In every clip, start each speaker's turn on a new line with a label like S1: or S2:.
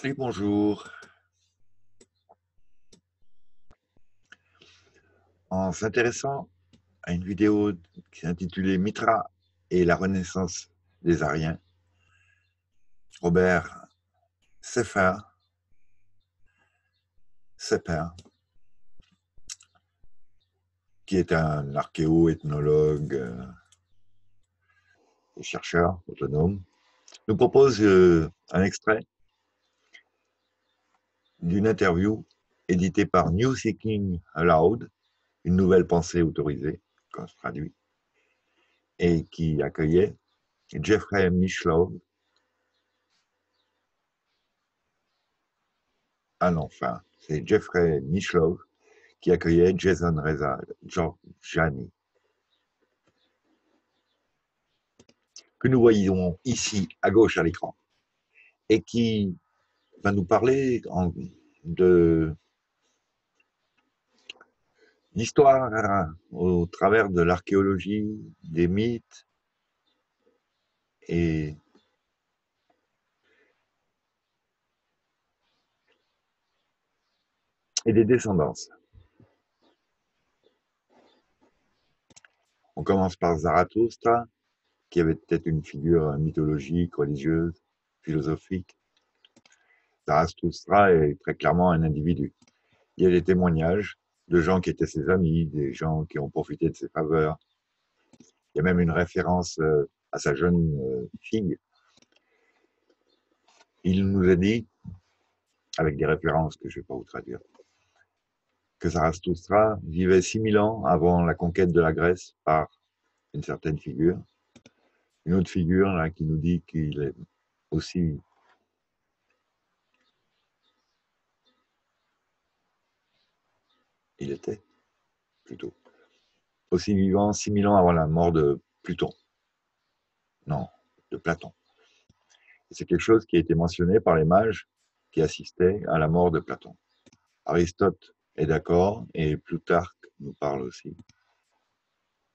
S1: Oui, bonjour. En s'intéressant à une vidéo qui est intitulée Mitra et la renaissance des Ariens, Robert Sepper, qui est un archéo-ethnologue et chercheur autonome, nous propose un extrait d'une interview éditée par New Thinking Aloud, une nouvelle pensée autorisée, quand je traduis, et qui accueillait Jeffrey Mishlove. Ah non, enfin, c'est Jeffrey Mishlove qui accueillait Jason Reza Georgiani, que nous voyons ici à gauche à l'écran, et qui va nous parler de l'histoire au travers de l'archéologie, des mythes et des descendances. On commence par Zarathustra, qui avait peut-être une figure mythologique, religieuse, philosophique. Zarathustra est très clairement un individu. Il y a des témoignages de gens qui étaient ses amis, des gens qui ont profité de ses faveurs. Il y a même une référence à sa jeune fille. Il nous a dit, avec des références que je ne vais pas vous traduire, que Zarathustra vivait 6000 ans avant la conquête de la Grèce par une certaine figure. Une autre figure là, qui nous dit qu'il est aussi il était plutôt aussi vivant 6000 ans avant la mort de Pluton. Non, de Platon. C'est quelque chose qui a été mentionné par les mages qui assistaient à la mort de Platon. Aristote est d'accord et Plutarque nous parle aussi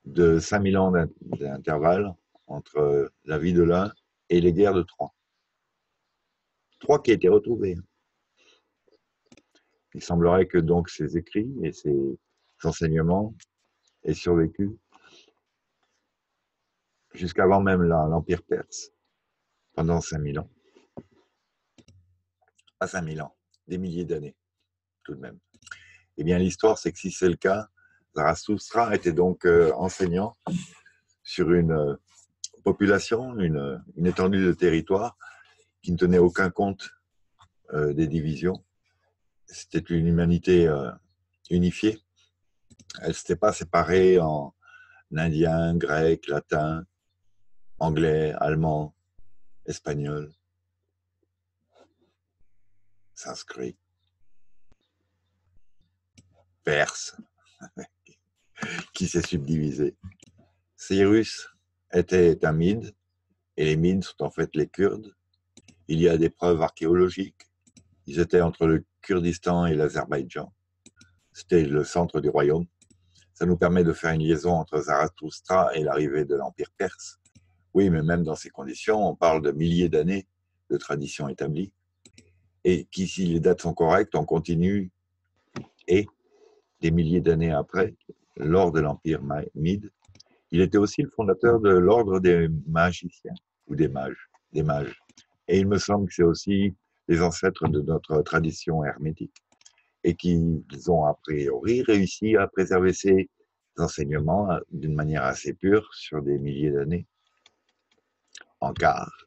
S1: de 5000 ans d'intervalle entre la vie de l'un et les guerres de Troie. Troie qui a été retrouvée. Il semblerait que donc ces écrits et ces enseignements aient survécu jusqu'avant même l'Empire perse, pendant 5000 ans. Pas 5000 ans, des milliers d'années, tout de même. Eh bien, l'histoire, c'est que si c'est le cas, Zarathustra était donc enseignant sur une population, une étendue de territoire qui ne tenait aucun compte des divisions. C'était une humanité unifiée. Elle ne s'était pas séparée en indien, grec, latin, anglais, allemand, espagnol, sanskrit, perse, qui s'est subdivisé. Cyrus était un Mide, et les Mides sont en fait les Kurdes. Il y a des preuves archéologiques. Ils étaient entre le Kurdistan et l'Azerbaïdjan. C'était le centre du royaume. Ça nous permet de faire une liaison entre Zarathustra et l'arrivée de l'Empire perse. Oui, mais même dans ces conditions, on parle de milliers d'années de traditions établies. Et qui, si les dates sont correctes, on continue, et des milliers d'années après, lors de l'Empire Mide, il était aussi le fondateur de l'ordre des magiciens, ou des mages. Et il me semble que c'est aussi les ancêtres de notre tradition hermétique, et qu'ils ont a priori réussi à préserver ces enseignements d'une manière assez pure sur des milliers d'années, en quart.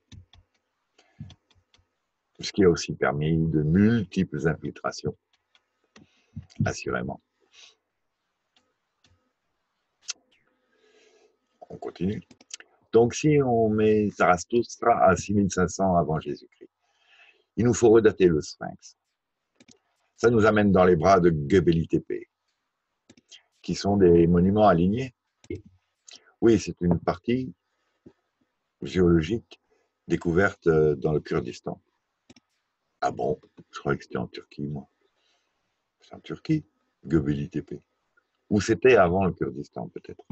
S1: Ce qui a aussi permis de multiples infiltrations, assurément. On continue. Donc, si on met Zarathustra à 6500 avant Jésus-Christ, il nous faut redater le Sphinx. Ça nous amène dans les bras de Göbekli Tepe, qui sont des monuments alignés. Oui, c'est une partie géologique découverte dans le Kurdistan. Ah bon? Je croyais que c'était en Turquie, moi. C'est en Turquie, Göbekli Tepe. Ou c'était avant le Kurdistan, peut-être.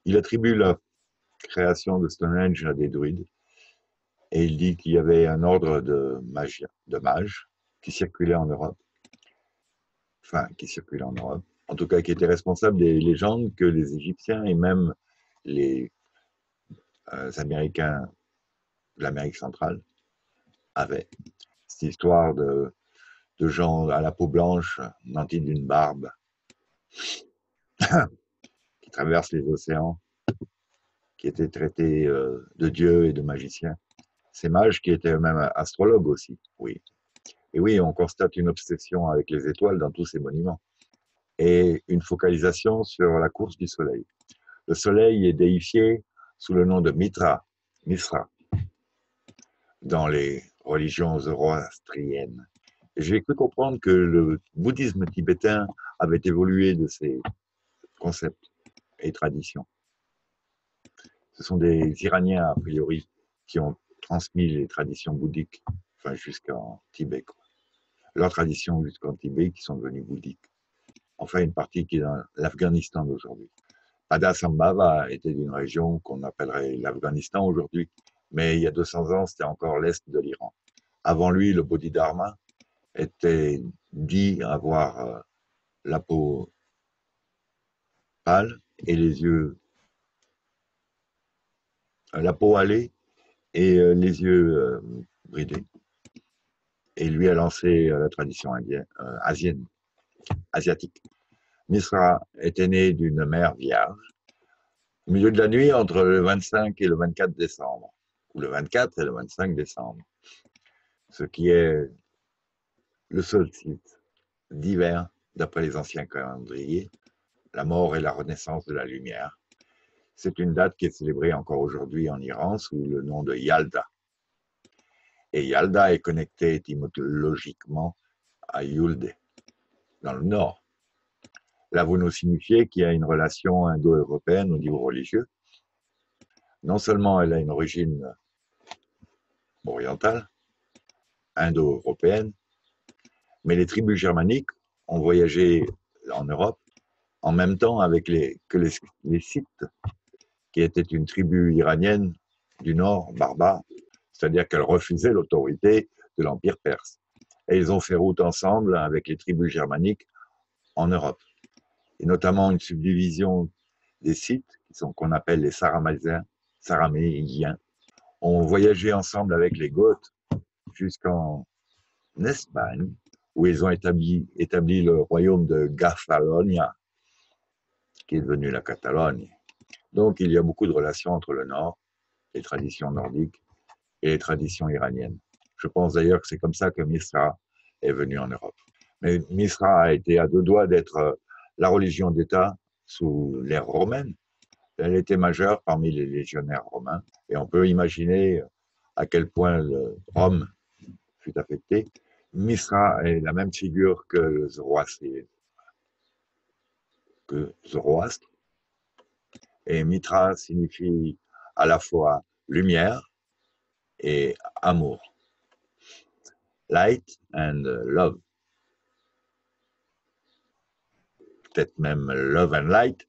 S1: Il attribue la création de Stonehenge à des druides. Et il dit qu'il y avait un ordre de mages qui circulait en Europe, enfin qui circulait en Europe, en tout cas qui était responsable des légendes que les Égyptiens et même les Américains de l'Amérique centrale avaient. Cette histoire de gens à la peau blanche, nantis d'une barbe, qui traversent les océans, qui étaient traités de dieux et de magiciens. Ces mages qui étaient eux-mêmes astrologues aussi, oui. Et oui, on constate une obsession avec les étoiles dans tous ces monuments et une focalisation sur la course du soleil. Le soleil est déifié sous le nom de Mithra, dans les religions zoroastriennes. J'ai cru comprendre que le bouddhisme tibétain avait évolué de ces concepts et traditions. Ce sont des Iraniens, a priori, qui ont transmis les traditions bouddhiques, enfin jusqu'en Tibet, quoi. Leurs traditions jusqu'en Tibet qui sont devenues bouddhiques. Enfin, une partie qui est dans l'Afghanistan d'aujourd'hui. Padasambhava était d'une région qu'on appellerait l'Afghanistan aujourd'hui, mais il y a 200 ans, c'était encore l'Est de l'Iran. Avant lui, le Bodhidharma était dit avoir la peau pâle et les yeux, la peau hâlée et les yeux bridés. Et lui a lancé la tradition asiatique. Mithra était né d'une mère vierge, au milieu de la nuit entre le 25 et le 24 décembre, ou le 24 et le 25 décembre, ce qui est le solstice d'hiver d'après les anciens calendriers, la mort et la renaissance de la lumière. C'est une date qui est célébrée encore aujourd'hui en Iran sous le nom de Yalda. Et Yalda est connecté étymologiquement à Yulde, dans le nord. Là, vous nous signifiez qu'il y a une relation indo-européenne au niveau religieux. Non seulement elle a une origine orientale, indo-européenne, mais les tribus germaniques ont voyagé en Europe en même temps avec les Scythes, qui étaient une tribu iranienne du nord, barbare, c'est-à-dire qu'elle refusait l'autorité de l'Empire perse. Et ils ont fait route ensemble avec les tribus germaniques en Europe. Et notamment une subdivision des Scythes, qu'on appelle les Saraméens, ont voyagé ensemble avec les Goths jusqu'en Espagne, où ils ont établi le royaume de Gafalonia, qui est devenu la Catalogne. Donc il y a beaucoup de relations entre le Nord, les traditions nordiques, et les traditions iraniennes. Je pense d'ailleurs que c'est comme ça que Mithra est venu en Europe. Mais Mithra a été à deux doigts d'être la religion d'État sous l'ère romaine. Elle était majeure parmi les légionnaires romains, et on peut imaginer à quel point Rome fut affectée. Mithra est la même figure que Zoroastre, et Mithra signifie à la fois lumière et amour. Light and love. Peut-être même love and light,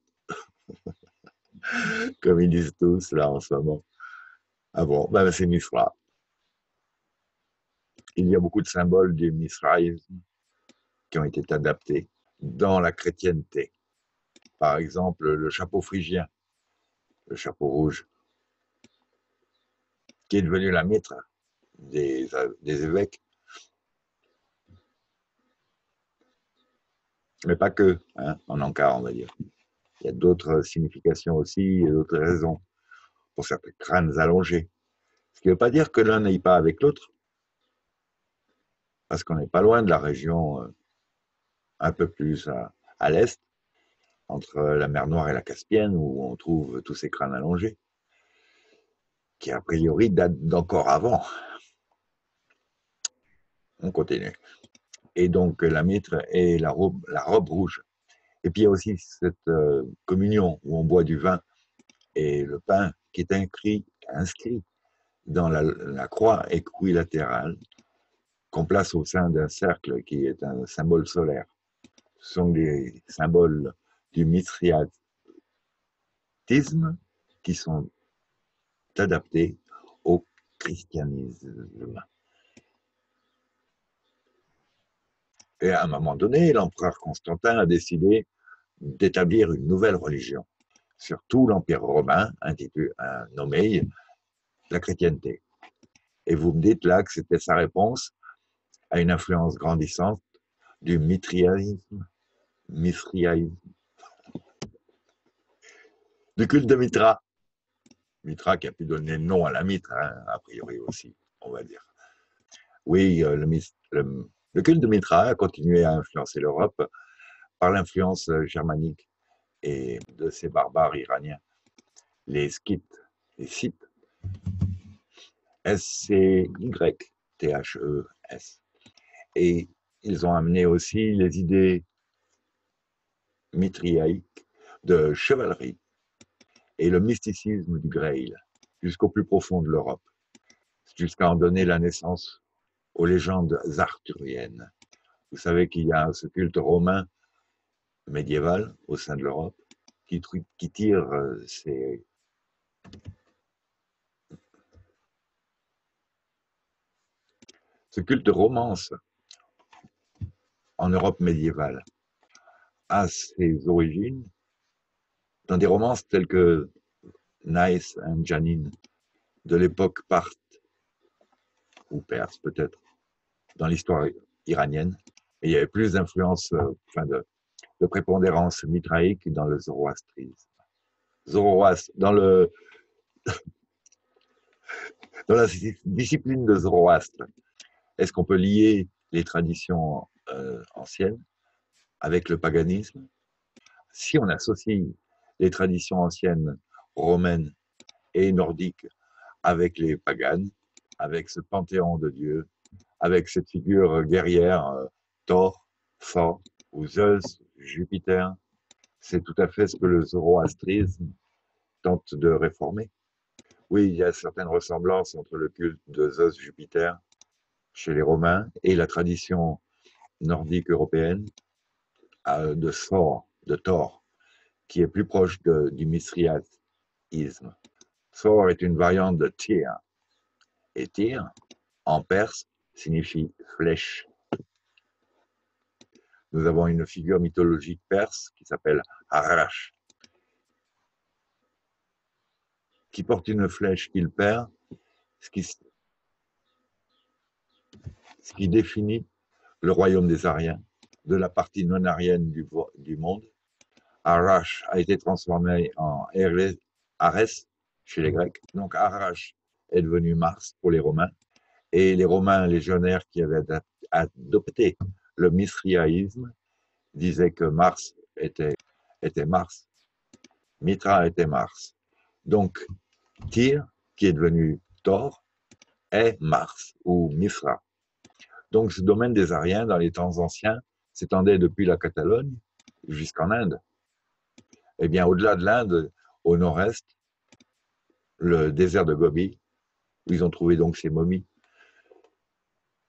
S1: comme ils disent tous là en ce moment. Ah bon, ben c'est Mithra. Il y a beaucoup de symboles du mithraïsme qui ont été adaptés dans la chrétienté. Par exemple, le chapeau phrygien, le chapeau rouge, qui est devenu la mitre des évêques. Mais pas que, hein, en encart, on va dire. Il y a d'autres significations aussi et d'autres raisons pour certains crânes allongés. Ce qui ne veut pas dire que l'un n'aille pas avec l'autre, parce qu'on n'est pas loin de la région un peu plus à l'est, entre la mer Noire et la Caspienne, où on trouve tous ces crânes allongés, qui a priori datent d'encore avant. On continue. Et donc la mitre et la robe rouge. Et puis il y a aussi cette communion où on boit du vin et le pain qui est inscrit dans la croix équilatérale qu'on place au sein d'un cercle qui est un symbole solaire. Ce sont des symboles du mithriatisme qui sont adaptés au christianisme. Et à un moment donné, l'empereur Constantin a décidé d'établir une nouvelle religion sur tout l'Empire romain, nommé la chrétienté. Et vous me dites là que c'était sa réponse à une influence grandissante du mithraïsme, du culte de Mithra. Mithra qui a pu donner le nom à la mitre, hein, a priori aussi, on va dire. Oui, le culte de Mithra a continué à influencer l'Europe par l'influence germanique et de ces barbares iraniens, les Scythes, les Scythes, S-C-Y-T-H-E-S. Et ils ont amené aussi les idées mithraïques de chevalerie et le mysticisme du Grail jusqu'au plus profond de l'Europe, jusqu'à en donner la naissance aux légendes arthuriennes. Vous savez qu'il y a ce culte romain médiéval au sein de l'Europe qui tire ce culte romance en Europe médiévale a ses origines dans des romances telles que Nice and Janine de l'époque parthe ou perse peut-être dans l'histoire iranienne. Et il y avait plus d'influence, de prépondérance mithraïque dans le zoroastrisme. Dans la discipline de Zoroastre, est-ce qu'on peut lier les traditions anciennes avec le paganisme? Si on associe les traditions anciennes romaines et nordiques avec les paganes, avec ce panthéon de dieux, avec cette figure guerrière, Thor, Thor, ou Zeus, Jupiter, c'est tout à fait ce que le zoroastrisme tente de réformer. Oui, il y a certaines ressemblances entre le culte de Zeus, Jupiter chez les Romains et la tradition nordique européenne de Thor, qui est plus proche du mithraïsme. Thor est une variante de Tyr, et Tyr, en perse, signifie flèche. Nous avons une figure mythologique perse qui s'appelle Arash, qui porte une flèche qu'il perd, ce qui définit le royaume des Ariens, de la partie non-arienne du monde. Arash a été transformé en Arès chez les Grecs. Donc Arash est devenu Mars pour les Romains. Et les Romains légionnaires qui avaient adopté le mithraïsme disaient que Mars était Mars. Mithra était Mars. Donc Tyr, qui est devenu Thor, est Mars ou Mithra. Donc ce domaine des Ariens dans les temps anciens s'étendait depuis la Catalogne jusqu'en Inde. Eh bien, au-delà de l'Inde, au nord-est, le désert de Gobi, où ils ont trouvé donc ces momies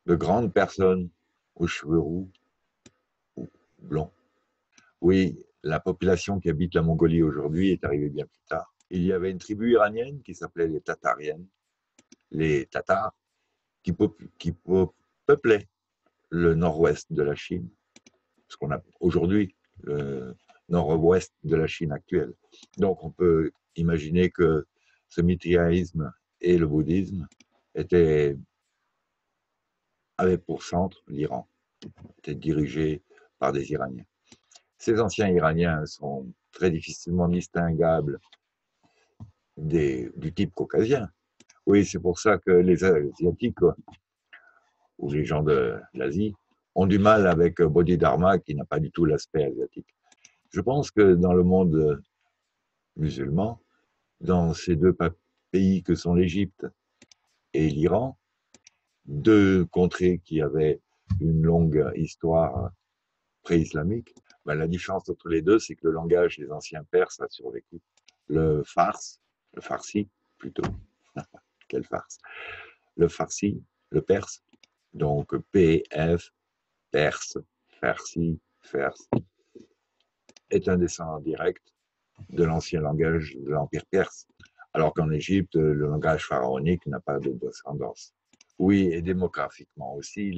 S1: de grandes personnes aux cheveux roux ou blonds. Oui, la population qui habite la Mongolie aujourd'hui est arrivée bien plus tard. Il y avait une tribu iranienne qui s'appelait les Tatariennes, les Tatars, qui peuplaient le nord-ouest de la Chine, ce qu'on a aujourd'hui le nord-ouest de la Chine actuelle. Donc on peut imaginer que ce mithraïsme et le bouddhisme avaient pour centre l'Iran, étaient dirigés par des Iraniens. Ces anciens Iraniens sont très difficilement distinguables du type caucasien. Oui, c'est pour ça que les Asiatiques ou les gens de l'Asie ont du mal avec Bodhidharma qui n'a pas du tout l'aspect asiatique. Je pense que dans le monde musulman, dans ces deux pays que sont l'Égypte et l'Iran, deux contrées qui avaient une longue histoire pré-islamique, ben, la différence entre les deux, c'est que le langage des anciens Perses a survécu. Le farsi plutôt, quelle farce, le farsi, le perse, donc PF, perse, farsi, perse, est un descendant direct de l'ancien langage de l'Empire perse, alors qu'en Égypte, le langage pharaonique n'a pas de descendance. Oui, et démographiquement aussi,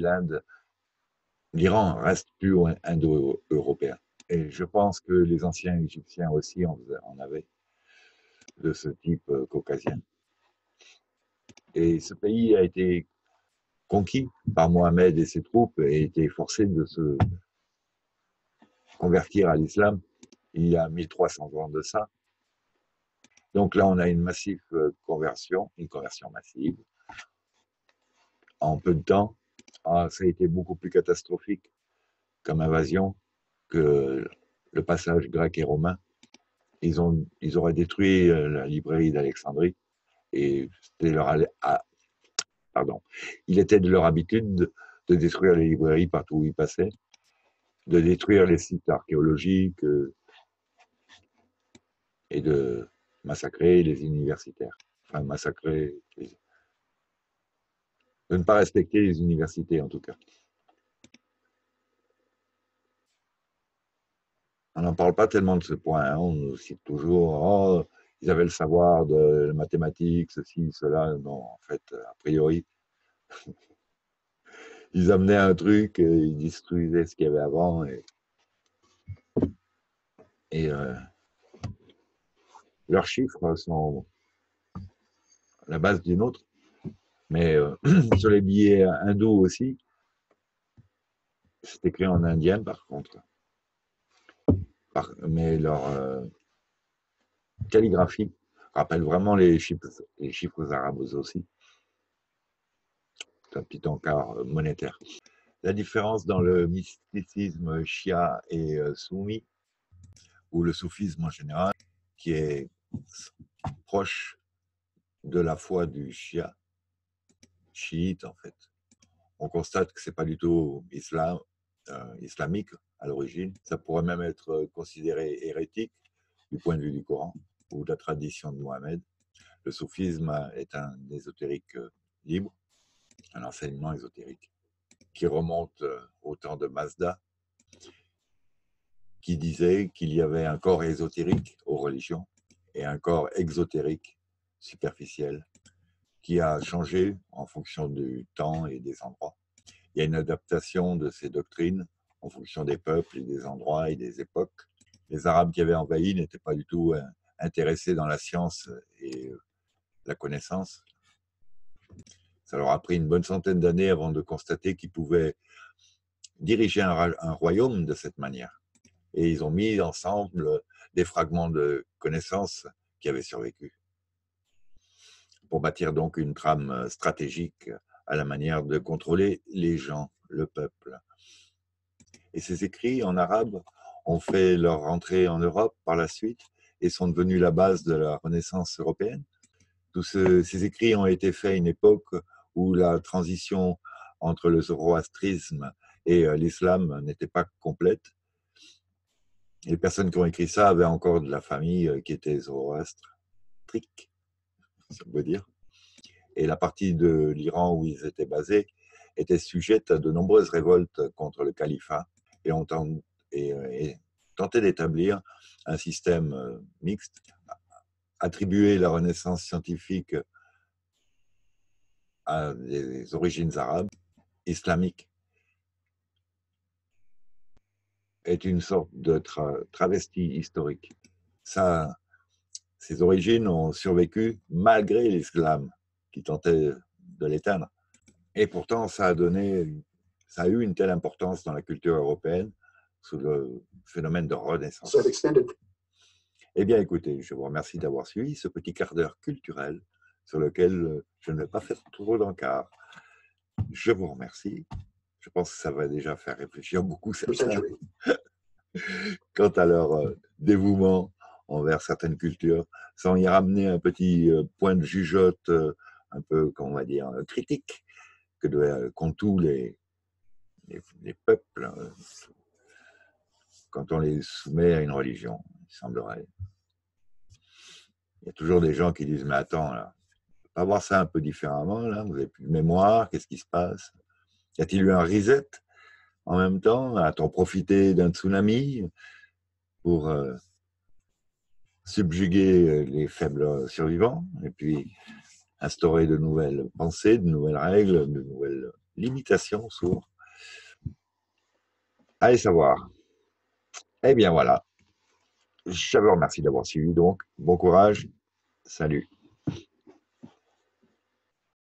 S1: l'Iran reste plus indo-européen. Et je pense que les anciens Égyptiens aussi en avaient de ce type caucasien. Et ce pays a été conquis par Mohamed et ses troupes et a été forcé de se convertir à l'islam il y a 1300 ans de ça. Donc là, on a une massive conversion, une conversion massive, en peu de temps. Ah, ça a été beaucoup plus catastrophique comme invasion que le passage grec et romain. Ils auraient détruit la librairie d'Alexandrie et c'était il était de leur habitude de détruire les librairies partout où ils passaient, de détruire les sites archéologiques et de massacrer les universitaires. Enfin, de ne pas respecter les universités en tout cas. On n'en parle pas tellement de ce point. Hein. On nous cite toujours, oh, ils avaient le savoir de mathématiques, ceci, cela. Non, en fait, a priori, ils amenaient un truc, ils détruisaient ce qu'il y avait avant. Et leurs chiffres sont la base d'une autre. Mais sur les billets hindous aussi, c'est écrit en indien par contre. Mais leur calligraphie rappelle vraiment les chiffres arabes aussi. C'est un petit encart monétaire. La différence dans le mysticisme shia et soumi, ou le soufisme en général, qui est proche de la foi du shia, chiite en fait. On constate que c'est pas du tout islamique à l'origine. Ça pourrait même être considéré hérétique du point de vue du Coran ou de la tradition de Mohammed. Le soufisme est un ésotérique libre, un enseignement ésotérique qui remonte au temps de Mazda, qui disait qu'il y avait un corps ésotérique aux religions et un corps exotérique, superficiel, qui a changé en fonction du temps et des endroits. Il y a une adaptation de ces doctrines en fonction des peuples et des endroits et des époques. Les Arabes qui avaient envahi n'étaient pas du tout intéressés dans la science et la connaissance. Ça leur a pris une bonne centaine d'années avant de constater qu'ils pouvaient diriger un royaume de cette manière. Et ils ont mis ensemble des fragments de connaissances qui avaient survécu pour bâtir donc une trame stratégique à la manière de contrôler les gens, le peuple. Et ces écrits en arabe ont fait leur entrée en Europe par la suite et sont devenus la base de la Renaissance européenne. Tous ces écrits ont été faits à une époque où la transition entre le zoroastrisme et l'islam n'était pas complète. Les personnes qui ont écrit ça avaient encore de la famille qui était zoroastrique, si on peut dire. Et la partie de l'Iran où ils étaient basés était sujette à de nombreuses révoltes contre le califat et tentait d'établir un système mixte, attribuer la renaissance scientifique à des origines arabes, islamiques, est une sorte de travesti historique. Ces origines ont survécu malgré l'islam qui tentait de l'éteindre. Et pourtant, ça a eu une telle importance dans la culture européenne sous le phénomène de renaissance. Eh bien, écoutez, je vous remercie d'avoir suivi ce petit quart d'heure culturel sur lequel je ne vais pas faire trop d'encart. Je vous remercie. Je pense que ça va déjà faire réfléchir beaucoup certains quant à leur dévouement envers certaines cultures, sans y ramener un petit point de jugeote un peu, comment on va dire, critique qu'ont tous les peuples quand on les soumet à une religion, il semblerait. Il y a toujours des gens qui disent, mais attends, là, on peut pas voir ça un peu différemment, là, vous n'avez plus de mémoire, qu'est-ce qui se passe? Y a-t-il eu un reset en même temps? A-t-on profité d'un tsunami pour subjuguer les faibles survivants, et puis instaurer de nouvelles pensées, de nouvelles règles, de nouvelles limitations souvent. Allez savoir. Eh bien voilà. Je vous remercie d'avoir suivi donc. Bon courage. Salut.